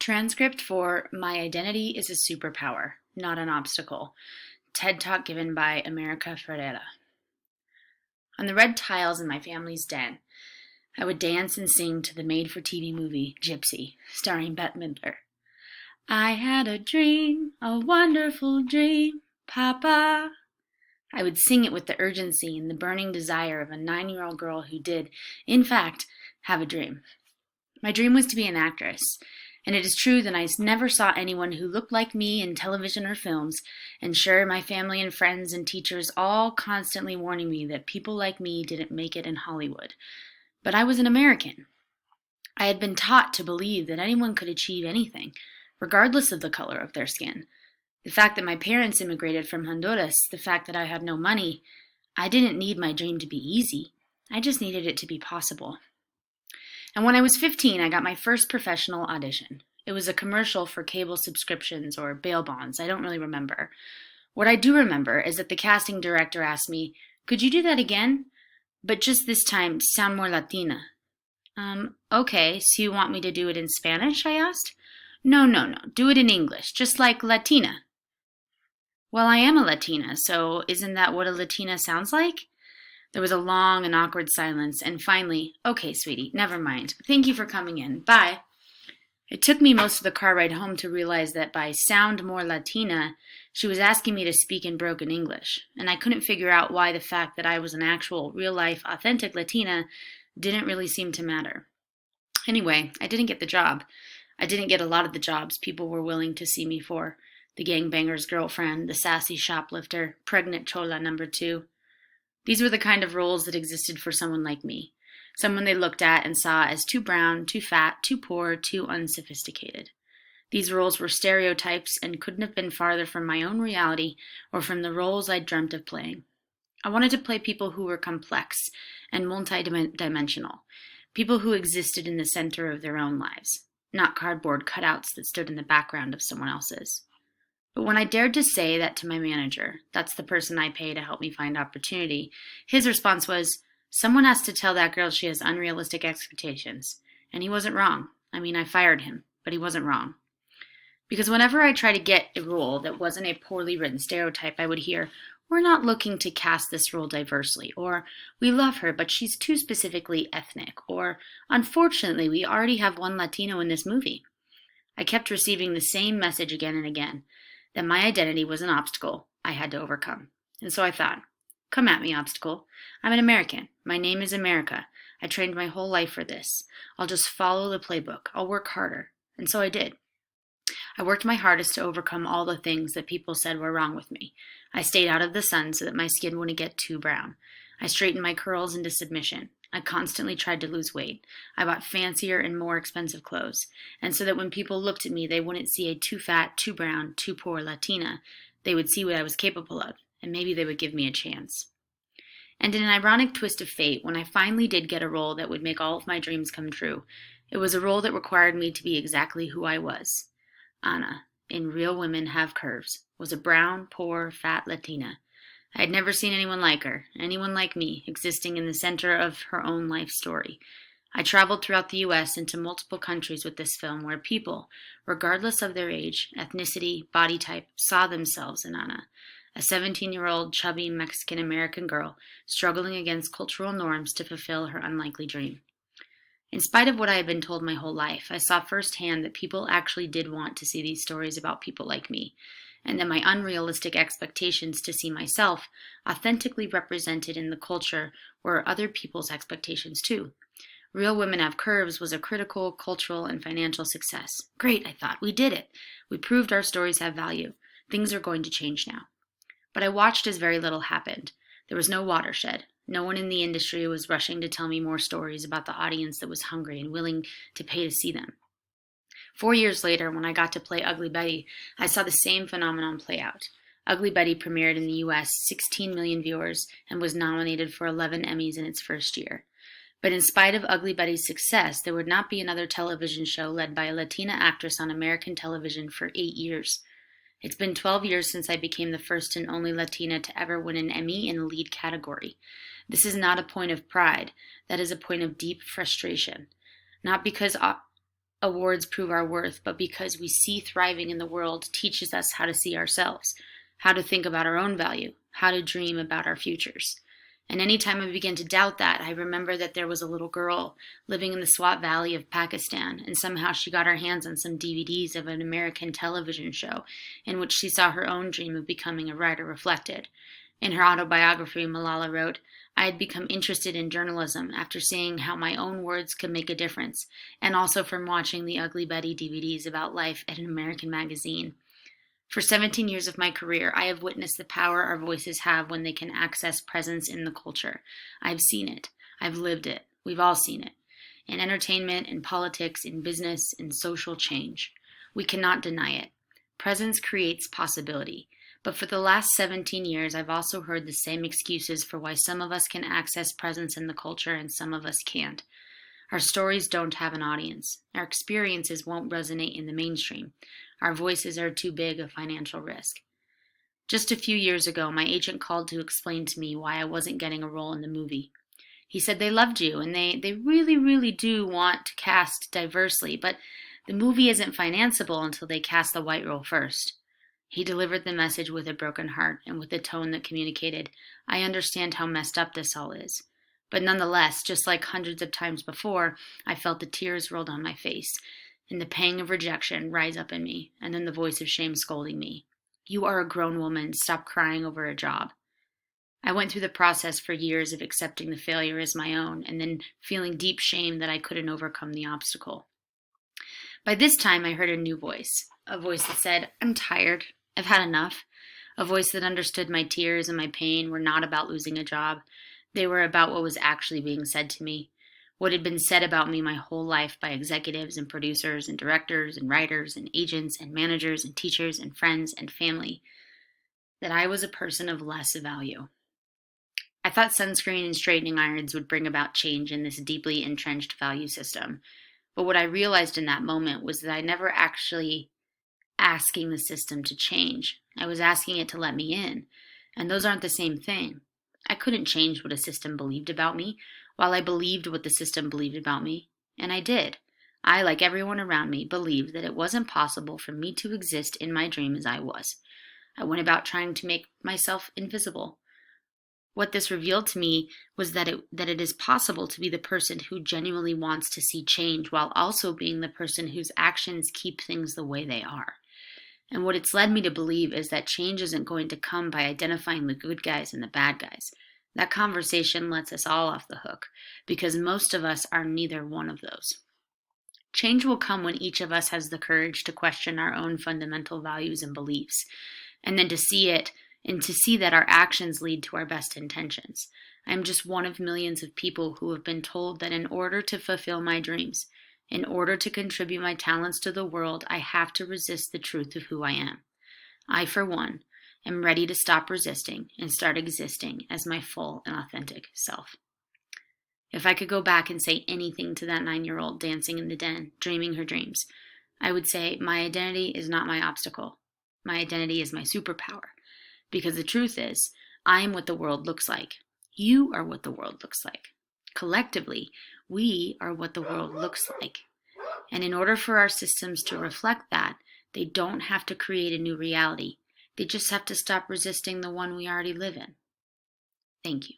Transcript for My Identity is a Superpower, Not an Obstacle. TED Talk given by America Ferreira. On the red tiles in my family's den, I would dance and sing to the made-for-TV movie Gypsy, starring Bette Midler. I had a dream, a wonderful dream, Papa. I would sing it with the urgency and the burning desire of a 9-year-old girl who did, in fact, have a dream. My dream was to be an actress, and it is true that I never saw anyone who looked like me in television or films, and sure, my family and friends and teachers all constantly warning me that people like me didn't make it in Hollywood. But I was an American. I had been taught to believe that anyone could achieve anything, regardless of the color of their skin. The fact that my parents immigrated from Honduras, the fact that I had no money, I didn't need my dream to be easy. I just needed it to be possible. And when I was 15, I got my first professional audition. It was a commercial for cable subscriptions or bail bonds. I don't really remember. What I do remember is that the casting director asked me, "Could you do that again? But just this time, sound more Latina." Okay, so you want me to do it in Spanish?" I asked. No, do it in English, just like Latina." "Well, I am a Latina, so isn't that what a Latina sounds like?" There was a long and awkward silence, and finally, "Okay, sweetie, never mind. Thank you for coming in. Bye." It took me most of the car ride home to realize that by sound more Latina, she was asking me to speak in broken English, and I couldn't figure out why the fact that I was an actual, real-life, authentic Latina didn't really seem to matter. Anyway, I didn't get the job. I didn't get a lot of the jobs people were willing to see me for. The gangbanger's girlfriend, the sassy shoplifter, pregnant chola number 2. These were the kind of roles that existed for someone like me, someone they looked at and saw as too brown, too fat, too poor, too unsophisticated. These roles were stereotypes and couldn't have been farther from my own reality or from the roles I'd dreamt of playing. I wanted to play people who were complex and multidimensional, people who existed in the center of their own lives, not cardboard cutouts that stood in the background of someone else's. But when I dared to say that to my manager, that's the person I pay to help me find opportunity, his response was, "Someone has to tell that girl she has unrealistic expectations." And he wasn't wrong. I fired him, but he wasn't wrong. Because whenever I tried to get a role that wasn't a poorly written stereotype, I would hear, "We're not looking to cast this role diversely," or "We love her, but she's too specifically ethnic," or "Unfortunately, we already have one Latino in this movie." I kept receiving the same message again and again, that my identity was an obstacle I had to overcome. And so I thought, come at me, obstacle. I'm an American. My name is America. I trained my whole life for this. I'll just follow the playbook. I'll work harder. And so I did. I worked my hardest to overcome all the things that people said were wrong with me. I stayed out of the sun so that my skin wouldn't get too brown. I straightened my curls into submission. I constantly tried to lose weight. I bought fancier and more expensive clothes. And so that when people looked at me, they wouldn't see a too fat, too brown, too poor Latina. They would see what I was capable of, and maybe they would give me a chance. And in an ironic twist of fate, when I finally did get a role that would make all of my dreams come true, it was a role that required me to be exactly who I was. Anna, in Real Women Have Curves, was a brown, poor, fat Latina. I had never seen anyone like her, anyone like me, existing in the center of her own life story. I traveled throughout the U.S. into multiple countries with this film where people, regardless of their age, ethnicity, body type, saw themselves in Anna, a 17-year-old chubby Mexican-American girl struggling against cultural norms to fulfill her unlikely dream. In spite of what I had been told my whole life, I saw firsthand that people actually did want to see these stories about people like me, and that my unrealistic expectations to see myself authentically represented in the culture were other people's expectations too. Real Women Have Curves was a critical, cultural, and financial success. Great, I thought, we did it. We proved our stories have value. Things are going to change now. But I watched as very little happened. There was no watershed. No one in the industry was rushing to tell me more stories about the audience that was hungry and willing to pay to see them. 4 years later, when I got to play Ugly Betty, I saw the same phenomenon play out. Ugly Betty premiered in the U.S., 16 million viewers, and was nominated for 11 Emmys in its first year. But in spite of Ugly Betty's success, there would not be another television show led by a Latina actress on American television for 8 years. It's been 12 years since I became the first and only Latina to ever win an Emmy in the lead category. This is not a point of pride. That is a point of deep frustration. Not because awards prove our worth, but because we see thriving in the world teaches us how to see ourselves, how to think about our own value, how to dream about our futures. And anytime I begin to doubt that, I remember that there was a little girl living in the Swat Valley of Pakistan, and somehow she got her hands on some DVDs of an American television show in which she saw her own dream of becoming a writer reflected. In her autobiography, Malala wrote, "I had become interested in journalism after seeing how my own words could make a difference, and also from watching the Ugly Betty DVDs about life at an American magazine. For 17 years of my career, I have witnessed the power our voices have when they can access presence in the culture. I've seen it. I've lived it. We've all seen it. In entertainment, in politics, in business, in social change. We cannot deny it. Presence creates possibility. But for the last 17 years, I've also heard the same excuses for why some of us can access presence in the culture and some of us can't. Our stories don't have an audience. Our experiences won't resonate in the mainstream. Our voices are too big a financial risk." Just a few years ago, my agent called to explain to me why I wasn't getting a role in the movie. He said they loved you and they really, really do want to cast diversely, but the movie isn't financeable until they cast the white role first. He delivered the message with a broken heart and with a tone that communicated, "I understand how messed up this all is." But nonetheless, just like hundreds of times before, I felt the tears roll down my face and the pang of rejection rise up in me, and then the voice of shame scolding me. "You are a grown woman. Stop crying over a job." I went through the process for years of accepting the failure as my own and then feeling deep shame that I couldn't overcome the obstacle. By this time, I heard a new voice, a voice that said, "I'm tired. I've had enough." A voice that understood my tears and my pain were not about losing a job. They were about what was actually being said to me, what had been said about me my whole life by executives and producers and directors and writers and agents and managers and teachers and friends and family, that I was a person of less value. I thought sunscreen and straightening irons would bring about change in this deeply entrenched value system. But what I realized in that moment was that I never actually asking the system to change. I was asking it to let me in. And those aren't the same thing. I couldn't change what a system believed about me, while I believed what the system believed about me. And I did. I, like everyone around me, believed that it wasn't possible for me to exist in my dream as I was. I went about trying to make myself invisible. What this revealed to me was that it is possible to be the person who genuinely wants to see change while also being the person whose actions keep things the way they are. And what it's led me to believe is that change isn't going to come by identifying the good guys and the bad guys. That conversation lets us all off the hook, because most of us are neither one of those. Change will come when each of us has the courage to question our own fundamental values and beliefs, and then to see it and to see that our actions lead to our best intentions. I'm just one of millions of people who have been told that in order to fulfill my dreams, in order to contribute my talents to the world, I have to resist the truth of who I am. I, for one, am ready to stop resisting and start existing as my full and authentic self. If I could go back and say anything to that 9-year-old dancing in the den, dreaming her dreams, I would say my identity is not my obstacle. My identity is my superpower. Because the truth is, I am what the world looks like. You are what the world looks like. Collectively, we are what the world looks like. And in order for our systems to reflect that, they don't have to create a new reality. They just have to stop resisting the one we already live in. Thank you.